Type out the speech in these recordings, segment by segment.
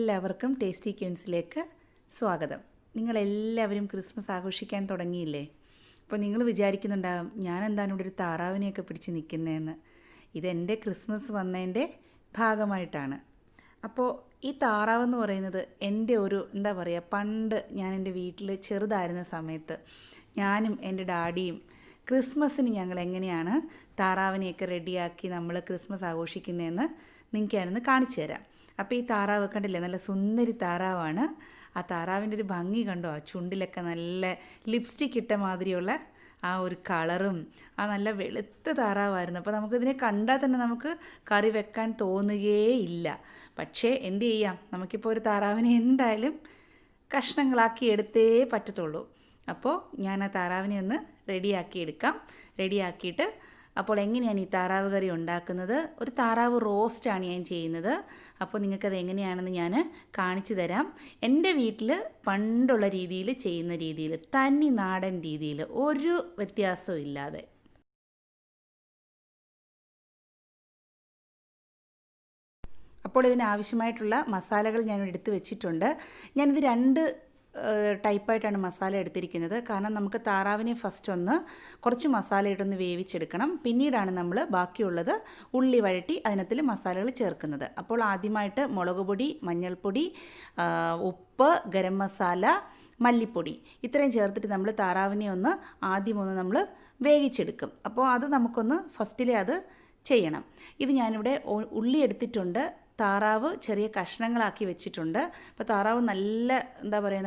എല്ലാവർക്കും ടേസ്റ്റി ക്യൂൻസിലേക്ക് സ്വാഗതം. നിങ്ങളെല്ലാവരും ക്രിസ്മസ് ആഘോഷിക്കാൻ തുടങ്ങിയില്ലേ? അപ്പോൾ നിങ്ങൾ വിചാരിക്കുന്നുണ്ടാകും, ഞാൻ എന്താണ് ഇവിടെ ഒരു താറാവിനെയൊക്കെ പിടിച്ച് നിൽക്കുന്നതെന്ന്. ഇതെൻ്റെ ക്രിസ്മസ് വന്നതിൻ്റെ ഭാഗമായിട്ടാണ്. അപ്പോൾ ഈ താറാവെന്ന് പറയുന്നത് എൻ്റെ ഒരു പണ്ട് ഞാൻ എൻ്റെ വീട്ടിൽ ചെറുതായിരുന്ന സമയത്ത് ഞാനും എൻ്റെ ഡാഡിയും ക്രിസ്മസിന് ഞങ്ങൾ എങ്ങനെയാണ് താറാവിനെയൊക്കെ റെഡിയാക്കി നമ്മൾ ക്രിസ്മസ് ആഘോഷിക്കുന്നതെന്ന് നിങ്ങൾക്ക് ഞാനൊന്ന് കാണിച്ചു തരാം. അപ്പോൾ ഈ താറാവ് കണ്ടില്ലേ, നല്ല സുന്ദരി താറാവാണ്. ആ താറാവിൻ്റെ ഒരു ഭംഗി കണ്ടോ? ആ ചുണ്ടിലൊക്കെ നല്ല ലിപ്സ്റ്റിക് ഇട്ട മാതിരിയുള്ള ആ ഒരു കളറും, ആ നല്ല വെളുത്ത താറാവായിരുന്നു. അപ്പോൾ നമുക്കിതിനെ കണ്ടാൽ തന്നെ നമുക്ക് കറി വെക്കാൻ തോന്നുകയില്ല. പക്ഷേ എന്ത് ചെയ്യാം, നമുക്കിപ്പോൾ ഒരു താറാവിനെ എന്തായാലും കഷ്ണങ്ങളാക്കി എടുത്തേ പറ്റത്തുള്ളൂ. അപ്പോൾ ഞാൻ ആ താറാവിനെ ഒന്ന് റെഡിയാക്കിയിട്ട് അപ്പോൾ എങ്ങനെയാണ് ഈ താറാവ് കറി ഉണ്ടാക്കുന്നത്? ഒരു താറാവ് റോസ്റ്റാണ് ഞാൻ ചെയ്യുന്നത്. അപ്പോൾ നിങ്ങൾക്കത് എങ്ങനെയാണെന്ന് ഞാൻ കാണിച്ചു തരാം. എൻ്റെ വീട്ടിൽ പണ്ടുള്ള രീതിയിൽ ചെയ്യുന്ന രീതിയിൽ, തനി നാടൻ രീതിയിൽ, ഒരു വ്യത്യാസവും ഇല്ലാതെ. അപ്പോൾ ഇതിനാവശ്യമായിട്ടുള്ള മസാലകൾ ഞാൻ എടുത്ത് വെച്ചിട്ടുണ്ട്. ഞാനിത് രണ്ട് ടൈപ്പായിട്ടാണ് മസാല എടുത്തിരിക്കുന്നത്. കാരണം നമുക്ക് താറാവിനെ ഫസ്റ്റ് ഒന്ന് കുറച്ച് മസാല ഇട്ടൊന്ന് വേവിച്ചെടുക്കണം. പിന്നീടാണ് നമ്മൾ ബാക്കിയുള്ളത് ഉള്ളി വഴറ്റി അതിനകത്തിൽ മസാലകൾ ചേർക്കുന്നത്. അപ്പോൾ ആദ്യമായിട്ട് മുളക് പൊടി, മഞ്ഞൾപ്പൊടി, ഉപ്പ്, ഗരം മസാല, മല്ലിപ്പൊടി ഇത്രയും ചേർത്തിട്ട് നമ്മൾ താറാവിനെ ആദ്യം നമ്മൾ വേവിച്ചെടുക്കും. അപ്പോൾ അത് നമുക്കൊന്ന് ഫസ്റ്റിലെ അത് ചെയ്യണം. ഇത് ഞാനിവിടെ ഉള്ളി എടുത്തിട്ടുണ്ട്. താറാവ് ചെറിയ കഷ്ണങ്ങളാക്കി വെച്ചിട്ടുണ്ട്. അപ്പോൾ താറാവ് നല്ല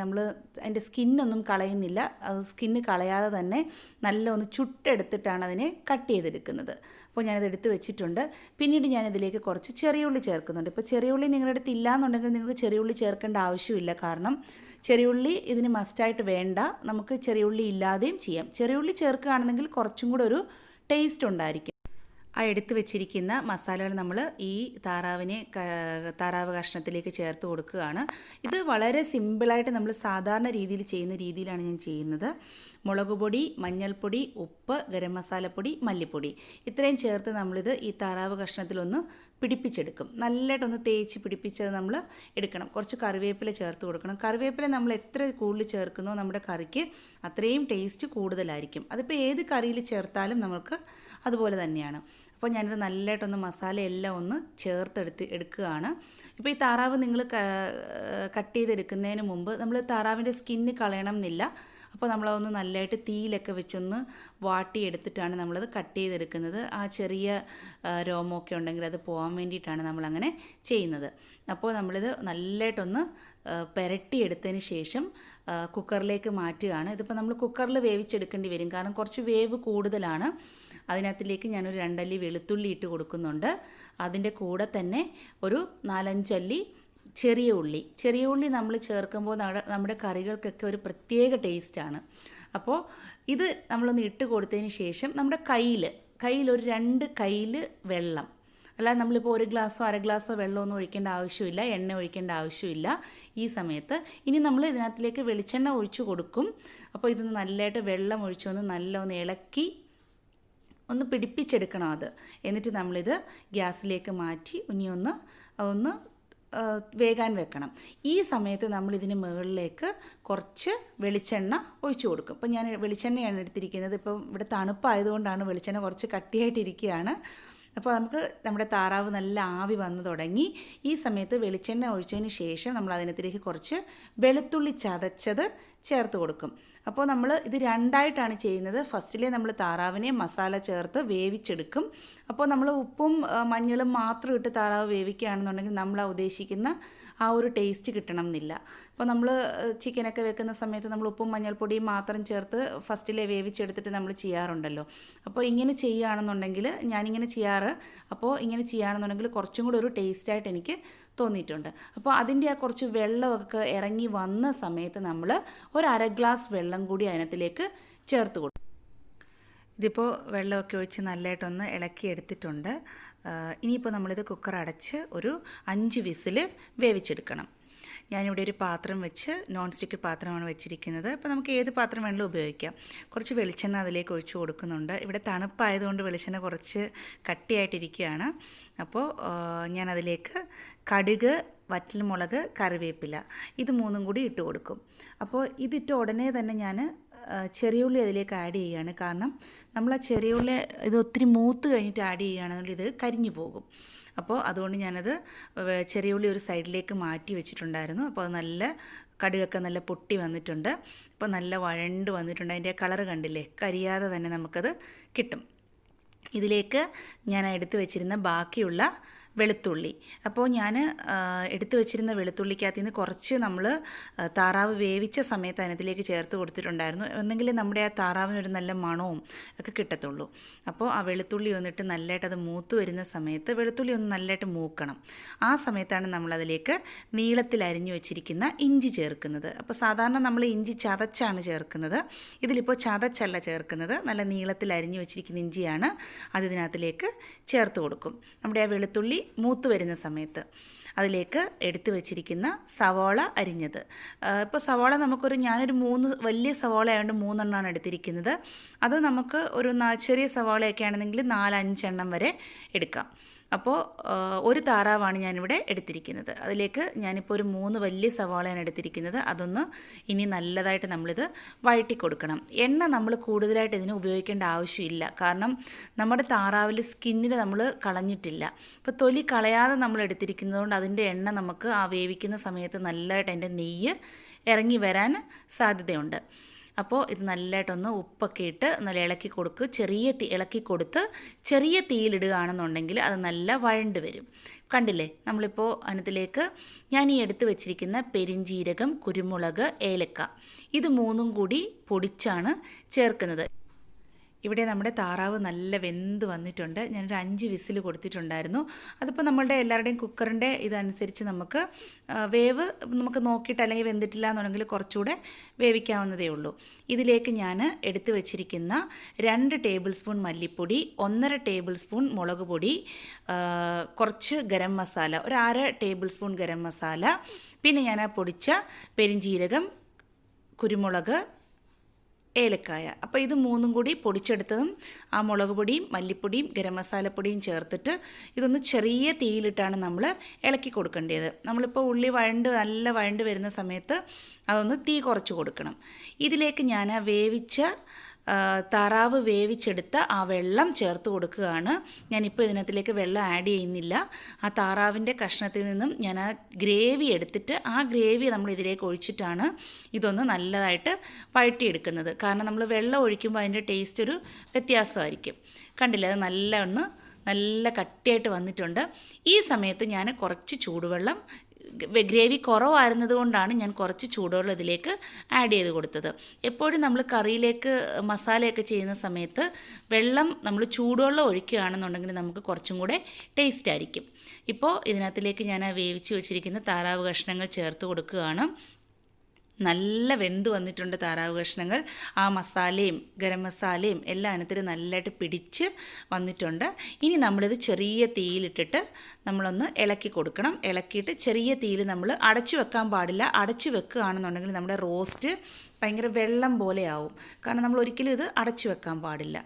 നമ്മൾ അതിൻ്റെ സ്കിന്നൊന്നും കളയുന്നില്ല. അത് സ്കിന്ന് കളയാതെ തന്നെ നല്ല ഒന്ന് ചുട്ടെടുത്തിട്ടാണ് അതിനെ കട്ട് ചെയ്തെടുക്കുന്നത്. അപ്പോൾ ഞാനത് എടുത്ത് വെച്ചിട്ടുണ്ട്. പിന്നീട് ഞാനിതിലേക്ക് കുറച്ച് ചെറിയ ഉള്ളി ചേർക്കുന്നുണ്ട്. ഇപ്പോൾ ചെറിയ ഉള്ളി നിങ്ങളുടെ അടുത്ത് ഇല്ലയെന്നുണ്ടെങ്കിൽ നിങ്ങൾക്ക് ചെറിയ ഉള്ളി ചേർക്കേണ്ട ആവശ്യമില്ല. കാരണം ചെറിയ ഉള്ളി ഇതിന് മസ്റ്റായിട്ട് വേണ്ട. നമുക്ക് ചെറിയ ഉള്ളി ഇല്ലാതെയും ചെയ്യാം. ചെറിയ ഉള്ളി ചേർക്കുകയാണെന്നെങ്കിൽ കുറച്ചും കൂടെ ഒരു ടേസ്റ്റ് ഉണ്ടായിരിക്കും. ആ എടുത്ത് വെച്ചിരിക്കുന്ന മസാലകൾ നമ്മൾ ഈ താറാവ് കഷ്ണത്തിലേക്ക് ചേർത്ത് കൊടുക്കുകയാണ്. ഇത് വളരെ സിമ്പിളായിട്ട് നമ്മൾ സാധാരണ രീതിയിൽ ചെയ്യുന്ന രീതിയിലാണ് ഞാൻ ചെയ്യുന്നത്. മുളക് പൊടി, മഞ്ഞൾപ്പൊടി, ഉപ്പ്, ഗരം മസാലപ്പൊടി, മല്ലിപ്പൊടി ഇത്രയും ചേർത്ത് നമ്മളിത് ഈ താറാവ് കഷ്ണത്തിലൊന്ന് പിടിപ്പിച്ചെടുക്കും. നല്ലതായിട്ടൊന്ന് തേച്ച് പിടിപ്പിച്ചത് നമ്മൾ എടുക്കണം. കുറച്ച് കറിവേപ്പില ചേർത്ത് കൊടുക്കണം. കറിവേപ്പില നമ്മൾ എത്ര കൂടുതൽ ചേർക്കുന്നോ നമ്മുടെ കറിക്ക് അത്രയും ടേസ്റ്റ് കൂടുതലായിരിക്കും. അതിപ്പോൾ ഏത് കറിയിൽ ചേർത്താലും നമുക്ക് അതുപോലെ തന്നെയാണ്. അപ്പോൾ ഞാനിത് നല്ലതായിട്ടൊന്ന് മസാലയെല്ലാം ഒന്ന് എടുക്കുകയാണ്. ഇപ്പോൾ ഈ താറാവ് നിങ്ങൾ കട്ട് ചെയ്തെടുക്കുന്നതിന് മുമ്പ് നമ്മൾ താറാവിൻ്റെ സ്കിന്ന് കളയണം എന്നില്ല. അപ്പോൾ നമ്മളതൊന്ന് നല്ലതായിട്ട് തീയിലൊക്കെ വെച്ചൊന്ന് വാട്ടിയെടുത്തിട്ടാണ് നമ്മളത് കട്ട് ചെയ്തെടുക്കുന്നത്. ആ ചെറിയ രോമമൊക്കെ ഉണ്ടെങ്കിൽ അത് പോകാൻ വേണ്ടിയിട്ടാണ് നമ്മളങ്ങനെ ചെയ്യുന്നത്. അപ്പോൾ നമ്മളിത് നല്ലതായിട്ടൊന്ന് പുരട്ടിയെടുത്തതിന് ശേഷം കുക്കറിലേക്ക് മാറ്റുകയാണ്. ഇതിപ്പോൾ നമ്മൾ കുക്കറിൽ വേവിച്ചെടുക്കേണ്ടി വരും. കാരണം കുറച്ച് വേവ് കൂടുതലാണ്. അതിനകത്തിലേക്ക് ഞാനൊരു 2 അല്ലി വെളുത്തുള്ളി ഇട്ട് കൊടുക്കുന്നുണ്ട്. അതിൻ്റെ കൂടെ തന്നെ ഒരു 4-5 അല്ലി ചെറിയ ഉള്ളി നമ്മൾ ചേർക്കുമ്പോൾ നമ്മുടെ കറികൾക്കൊക്കെ ഒരു പ്രത്യേക ടേസ്റ്റാണ്. അപ്പോൾ ഇത് നമ്മളൊന്ന് ഇട്ട് കൊടുത്തതിന് ശേഷം നമ്മുടെ കയ്യിൽ ഒരു 2 കയ്യിൽ വെള്ളം, അല്ലാതെ നമ്മളിപ്പോൾ 1 ഗ്ലാസ്സോ 1/2 ഗ്ലാസ്സോ വെള്ളമൊന്നും ഒഴിക്കേണ്ട ആവശ്യമില്ല, എണ്ണ ഒഴിക്കേണ്ട ആവശ്യമില്ല. ഈ സമയത്ത് ഇനി നമ്മൾ ഇതിനകത്തിലേക്ക് വെളിച്ചെണ്ണ ഒഴിച്ചു കൊടുക്കും. അപ്പോൾ ഇതൊന്ന് നല്ലതായിട്ട് വെള്ളം ഒഴിച്ചൊന്ന് ഒന്ന് ഇളക്കി ഒന്ന് പിടിപ്പിച്ചെടുക്കണം അത്. എന്നിട്ട് നമ്മളിത് ഗ്യാസിലേക്ക് മാറ്റി ഇനി ഒന്ന് വേകാൻ വെക്കണം. ഈ സമയത്ത് നമ്മളിതിന് മുകളിലേക്ക് കുറച്ച് വെളിച്ചെണ്ണ ഒഴിച്ചു കൊടുക്കും. ഇപ്പോൾ ഞാൻ വെളിച്ചെണ്ണയാണ് എടുത്തിരിക്കുന്നത്. ഇപ്പം ഇവിടെ തണുപ്പായതുകൊണ്ടാണ് വെളിച്ചെണ്ണ കുറച്ച് കട്ടിയായിട്ടിരിക്കുകയാണ്. അപ്പോൾ നമ്മുടെ താറാവ് നല്ല ആവി വന്നു തുടങ്ങി. ഈ സമയത്ത് വെളിച്ചെണ്ണ ഒഴിച്ചതിന് ശേഷം നമ്മൾ അതിനകത്തേക്ക് കുറച്ച് വെളുത്തുള്ളി ചതച്ചത് ചേർത്ത് കൊടുക്കും. അപ്പോൾ നമ്മൾ ഇത് രണ്ടായിട്ടാണ് ചെയ്യുന്നത്. ഫസ്റ്റിലെ നമ്മൾ താറാവിനെ മസാല ചേർത്ത് വേവിച്ചെടുക്കും. അപ്പോൾ നമ്മൾ ഉപ്പും മഞ്ഞളും മാത്രം ഇട്ട് താറാവ് വേവിക്കുകയാണെന്നുണ്ടെങ്കിൽ നമ്മൾ ഉദ്ദേശിക്കുന്ന ആ ഒരു ടേസ്റ്റ് കിട്ടണം എന്നില്ല. അപ്പോൾ നമ്മൾ ചിക്കനൊക്കെ വെക്കുന്ന സമയത്ത് നമ്മൾ ഉപ്പും മഞ്ഞൾപ്പൊടിയും മാത്രം ചേർത്ത് ഫസ്റ്റിലെ വേവിച്ചെടുത്തിട്ട് നമ്മൾ ചെയ്യാറുണ്ടല്ലോ. അപ്പോൾ ഇങ്ങനെ ചെയ്യുകയാണെന്നുണ്ടെങ്കിൽ ഞാനിങ്ങനെ ചെയ്യാറ്. അപ്പോൾ ഇങ്ങനെ ചെയ്യുകയാണെന്നുണ്ടെങ്കിൽ കുറച്ചും കൂടി ഒരു ടേസ്റ്റായിട്ട് എനിക്ക് തോന്നിയിട്ടുണ്ട്. അപ്പോൾ അതിൻ്റെ ആ കുറച്ച് വെള്ളമൊക്കെ ഇറങ്ങി വന്ന സമയത്ത് നമ്മൾ ഒരു 1/2 ഗ്ലാസ് വെള്ളം കൂടി അതിനകത്തിലേക്ക് ചേർത്ത് കൊടുക്കും. ഇതിപ്പോൾ വെള്ളമൊക്കെ ഒഴിച്ച് നല്ലതായിട്ടൊന്ന് ഇളക്കി എടുത്തിട്ടുണ്ട്. ഇനിയിപ്പോൾ നമ്മളിത് കുക്കർ അടച്ച് ഒരു 5 വിസിൽ വേവിച്ചെടുക്കണം. ഞാനിവിടെ ഒരു പാത്രം വെച്ച് നോൺ സ്റ്റിക്ക് പാത്രമാണ് വെച്ചിരിക്കുന്നത്. അപ്പോൾ നമുക്ക് ഏത് പാത്രം വേണമെങ്കിലും ഉപയോഗിക്കാം. കുറച്ച് വെളിച്ചെണ്ണ അതിലേക്ക് ഒഴിച്ചു കൊടുക്കുന്നുണ്ട്. ഇവിടെ തണുപ്പായതുകൊണ്ട് വെളിച്ചെണ്ണ കുറച്ച് കട്ടിയായിട്ടിരിക്കുകയാണ്. അപ്പോൾ ഞാനതിലേക്ക് കടുക്, വറ്റൽമുളക്, കറിവേപ്പില ഇത് മൂന്നും കൂടി ഇട്ട് കൊടുക്കും. അപ്പോൾ ഇതിട്ട് ഉടനെ തന്നെ ഞാൻ ചെറിയ ഉള്ളി അതിലേക്ക് ആഡ് ചെയ്യുകയാണ്. കാരണം നമ്മൾ ആ ചെറിയ ഉള്ളി ഇത് ഒത്തിരി മൂത്ത് കഴിഞ്ഞിട്ട് ആഡ് ചെയ്യുകയാണെങ്കിൽ ഇത് കരിഞ്ഞു പോകും. അപ്പോൾ അതുകൊണ്ട് ഞാനത് ചെറിയ ഉള്ളി ഒരു സൈഡിലേക്ക് മാറ്റി വെച്ചിട്ടുണ്ടായിരുന്നു. അപ്പോൾ അത് നല്ല കടുകൊക്കെ നല്ല പൊട്ടി വന്നിട്ടുണ്ട്. അപ്പോൾ നല്ല വഴണ്ട് വന്നിട്ടുണ്ട്. അതിൻ്റെ കളറ് കണ്ടില്ലേ, കരിയാതെ തന്നെ നമുക്കത് കിട്ടും. ഇതിലേക്ക് ഞാൻ എടുത്തു വെച്ചിരുന്ന ബാക്കിയുള്ള വെളുത്തുള്ളി, അപ്പോൾ ഞാൻ എടുത്തു വെച്ചിരുന്ന വെളുത്തുള്ളിക്കകത്ത് നിന്ന് കുറച്ച് നമ്മൾ താറാവ് വേവിച്ച സമയത്ത് അതിനകത്തിലേക്ക് ചേർത്ത് കൊടുത്തിട്ടുണ്ടായിരുന്നു. എന്നെങ്കിൽ നമ്മുടെ ആ താറാവിനൊരു നല്ല മണവും ഒക്കെ കിട്ടത്തുള്ളൂ. അപ്പോൾ ആ വെളുത്തുള്ളി വന്നിട്ട് നല്ലതായിട്ട് അത് മൂത്ത് വരുന്ന സമയത്ത് വെളുത്തുള്ളി ഒന്ന് നല്ലതായിട്ട് മൂക്കണം. ആ സമയത്താണ് നമ്മളതിലേക്ക് നീളത്തിൽ അരിഞ്ഞു വെച്ചിരിക്കുന്ന ഇഞ്ചി ചേർക്കുന്നത്. അപ്പോൾ സാധാരണ നമ്മൾ ഇഞ്ചി ചതച്ചാണ് ചേർക്കുന്നത്. ഇതിലിപ്പോൾ ചതച്ചല്ല ചേർക്കുന്നത്, നല്ല നീളത്തിൽ അരിഞ്ഞു വെച്ചിരിക്കുന്ന ഇഞ്ചിയാണ് അത് ഇതിനകത്തിലേക്ക് ചേർത്ത് കൊടുക്കും. നമ്മുടെ ആ വെളുത്തുള്ളി മൂത്ത് വരുന്ന സമയത്ത് അതിലേക്ക് എടുത്തു വെച്ചിരിക്കുന്ന സവാള അരിഞ്ഞത്. ഇപ്പോൾ സവാള ഞാനൊരു 3 വലിയ സവാള ആയതുകൊണ്ട് 3 എണ്ണമാണ് എടുത്തിരിക്കുന്നത്. അത് നമുക്ക് ഒരു ചെറിയ സവാളയൊക്കെ ആണെന്നെങ്കിൽ 4-5 എണ്ണം വരെ എടുക്കാം. അപ്പോൾ ഒരു താറാവാണ് ഞാനിവിടെ എടുത്തിരിക്കുന്നത്. അതിലേക്ക് ഞാനിപ്പോൾ ഒരു 3 വലിയ സവാളയാണ് എടുത്തിരിക്കുന്നത്. അതൊന്ന് ഇനി നല്ലതായിട്ട് നമ്മളിത് വഴറ്റി കൊടുക്കണം. എണ്ണ നമ്മൾ കൂടുതലായിട്ട് ഇതിന് ഉപയോഗിക്കേണ്ട ആവശ്യമില്ല. കാരണം നമ്മുടെ താറാവിൽ സ്കിന്നിൽ നമ്മൾ കളഞ്ഞിട്ടില്ല. ഇപ്പോൾ തൊലി കളയാതെ നമ്മൾ എടുത്തിരിക്കുന്നതുകൊണ്ട് അതിൻ്റെ എണ്ണ നമുക്ക് ആ വേവിക്കുന്ന സമയത്ത് നല്ലതായിട്ട് അതിൻ്റെ നെയ്യ് ഇറങ്ങി വരാൻ സാധ്യതയുണ്ട്. അപ്പോൾ ഇത് നല്ലതായിട്ടൊന്ന് ഉപ്പൊക്കെ ഇട്ട് നല്ല ഇളക്കി ഇളക്കി കൊടുത്ത് ചെറിയ തീയിലിടുകയാണെന്നുണ്ടെങ്കിൽ അത് നല്ല വഴണ്ട് വരും. കണ്ടില്ലേ, നമ്മളിപ്പോൾ അതിനകത്തിലേക്ക് ഞാൻ ഈ എടുത്ത് വെച്ചിരിക്കുന്ന പെരിഞ്ജീരകം, കുരുമുളക്, ഏലക്ക ഇത് 3ഉം കൂടി പൊടിച്ചാണ് ചേർക്കുന്നത്. ഇവിടെ നമ്മുടെ താറാവ് നല്ല വെന്ത് വന്നിട്ടുണ്ട്. ഞാനൊരു 5 വിസിൽ കൊടുത്തിട്ടുണ്ടായിരുന്നു. അതിപ്പോൾ നമ്മളുടെ എല്ലാവരുടെയും കുക്കറിൻ്റെ ഇതനുസരിച്ച് നമുക്ക് വേവ് നമുക്ക് നോക്കിയിട്ട് അല്ലെങ്കിൽ വെന്തിട്ടില്ല എന്നുണ്ടെങ്കിൽ കുറച്ചുകൂടെ വേവിക്കാവുന്നതേ ഉള്ളൂ. ഇതിലേക്ക് ഞാൻ എടുത്തു വെച്ചിരിക്കുന്ന 2 ടേബിൾ സ്പൂൺ മല്ലിപ്പൊടി, 1.5 ടേബിൾ സ്പൂൺ മുളക് പൊടി, കുറച്ച് ഗരം മസാല, ഒരു 1/2 ടേബിൾ സ്പൂൺ ഗരം മസാല, പിന്നെ ഞാൻ ആ പൊടിച്ച പെരിഞ്ജീരകം, കുരുമുളക്, ഏലക്കായ. അപ്പോൾ ഇത് 3ഉം കൂടി പൊടിച്ചെടുത്തതും ആ മുളക് പൊടിയും മല്ലിപ്പൊടിയും ഗരം മസാലപ്പൊടിയും ചേർത്തിട്ട് ഇതൊന്ന് ചെറിയ തീയിലിട്ടാണ് നമ്മൾ ഇളക്കി കൊടുക്കേണ്ടത്. നമ്മളിപ്പോൾ ഉള്ളി നല്ല വഴണ്ട് വരുന്ന സമയത്ത് അതൊന്ന് തീ കുറച്ച് കൊടുക്കണം. ഇതിലേക്ക് ഞാൻ താറാവ് വേവിച്ചെടുത്ത ആ വെള്ളം ചേർത്ത് കൊടുക്കുകയാണ്. ഞാനിപ്പോൾ ഇതിനകത്തിലേക്ക് വെള്ളം ആഡ് ചെയ്യുന്നില്ല. ആ താറാവിൻ്റെ കഷ്ണത്തിൽ നിന്നും ഞാൻ ആ ഗ്രേവി എടുത്തിട്ട് ആ ഗ്രേവി നമ്മൾ ഇതിലേക്ക് ഒഴിച്ചിട്ടാണ് ഇതൊന്ന് നല്ലതായിട്ട് വഴറ്റിയെടുക്കുന്നത്. കാരണം നമ്മൾ വെള്ളം ഒഴിക്കുമ്പോൾ അതിൻ്റെ ടേസ്റ്റ് ഒരു വ്യത്യാസമായിരിക്കും. കണ്ടില്ലേ, അത് നല്ല കട്ടിയായിട്ട് വന്നിട്ടുണ്ട്. ഈ സമയത്ത് ഞാൻ കുറച്ച് ചൂടുവെള്ളം, ഗ്രേവി കുറവായിരുന്നത് കൊണ്ടാണ് ഞാൻ കുറച്ച് ചൂടുവെള്ളം ഇതിലേക്ക് ആഡ് ചെയ്ത് കൊടുത്തത്. എപ്പോഴും നമ്മൾ കറിയിലേക്ക് മസാലയൊക്കെ ചെയ്യുന്ന സമയത്ത് വെള്ളം നമ്മൾ ചൂടുവെള്ളം ഒഴിക്കുകയാണെന്നുണ്ടെങ്കിൽ നമുക്ക് കുറച്ചും കൂടെ ടേസ്റ്റ് ആയിരിക്കും. ഇപ്പോൾ ഇതിനകത്തിലേക്ക് ഞാൻ വേവിച്ച് വെച്ചിരിക്കുന്ന താറാവ് കഷ്ണങ്ങൾ ചേർത്ത് കൊടുക്കുകയാണ്. നല്ല വെന്ത് വന്നിട്ടുണ്ട് താറാവ് കഷ്ണങ്ങൾ. ആ മസാലയും ഗരം മസാലയും എല്ലാം അതിനകത്ത് നല്ലതായിട്ട് പിടിച്ച് വന്നിട്ടുണ്ട്. ഇനി നമ്മളിത് ചെറിയ തീയിലിട്ടിട്ട് നമ്മളൊന്ന് ഇളക്കി കൊടുക്കണം. ഇളക്കിയിട്ട് ചെറിയ തീയിൽ നമ്മൾ അടച്ചു വെക്കാൻ പാടില്ല. അടച്ചു വെക്കുകയാണെന്നുണ്ടെങ്കിൽ നമ്മുടെ റോസ്റ്റ് ഭയങ്കര വെള്ളം പോലെ ആവും. കാരണം നമ്മൾ ഒരിക്കലും ഇത് അടച്ചു വെക്കാൻ പാടില്ല.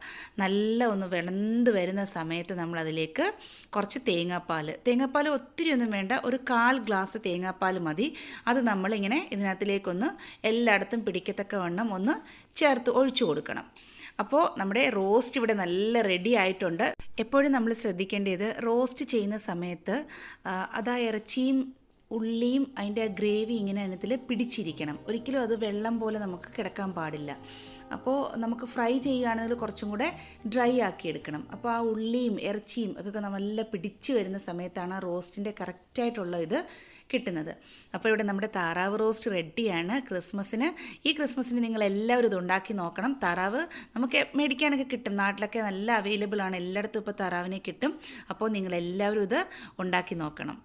നല്ല ഒന്ന് വെന്ത് വരുന്ന സമയത്ത് നമ്മളതിലേക്ക് കുറച്ച് തേങ്ങാപ്പാൽ ഒത്തിരി ഒന്നും വേണ്ട, ഒരു 1/4 ഗ്ലാസ് തേങ്ങാപ്പാൽ മതി. അത് നമ്മളിങ്ങനെ ഇതിനകത്തിലേക്കൊന്ന് എല്ലായിടത്തും പിടിക്കത്തക്ക വണ്ണം ഒന്ന് ചേർത്ത് ഒഴിച്ചു കൊടുക്കണം. അപ്പോൾ നമ്മുടെ റോസ്റ്റ് ഇവിടെ നല്ല റെഡി ആയിട്ടുണ്ട്. എപ്പോഴും നമ്മൾ ശ്രദ്ധിക്കേണ്ടത് റോസ്റ്റ് ചെയ്യുന്ന സമയത്ത് അതാ ഇറച്ചിയും ഉള്ളിയും അതിൻ്റെ ആ ഗ്രേവി ഇങ്ങനെ അതിനകത്തിൽ പിടിച്ചിരിക്കണം. ഒരിക്കലും അത് വെള്ളം പോലെ നമുക്ക് കിടക്കാൻ പാടില്ല. അപ്പോൾ നമുക്ക് ഫ്രൈ ചെയ്യുകയാണെങ്കിൽ കുറച്ചും കൂടെ ഡ്രൈ ആക്കി എടുക്കണം. അപ്പോൾ ആ ഉള്ളിയും ഇറച്ചിയും ഒക്കെ നല്ല പിടിച്ച് വരുന്ന സമയത്താണ് ആ റോസ്റ്റിൻ്റെ കറക്റ്റായിട്ടുള്ള ഇത് കിട്ടുന്നത്. അപ്പോൾ ഇവിടെ നമ്മുടെ താറാവ് റോസ്റ്റ് റെഡിയാണ്. ഈ ക്രിസ്മസിന് നിങ്ങളെല്ലാവരും ഇത് ഉണ്ടാക്കി നോക്കണം. താറാവ് നമുക്ക് മേടിക്കാനൊക്കെ കിട്ടും, നാട്ടിലൊക്കെ നല്ല അവൈലബിൾ ആണ്, എല്ലായിടത്തും ഇപ്പോൾ താറാവിനെ കിട്ടും. അപ്പോൾ നിങ്ങളെല്ലാവരും ഇത് ഉണ്ടാക്കി നോക്കണം.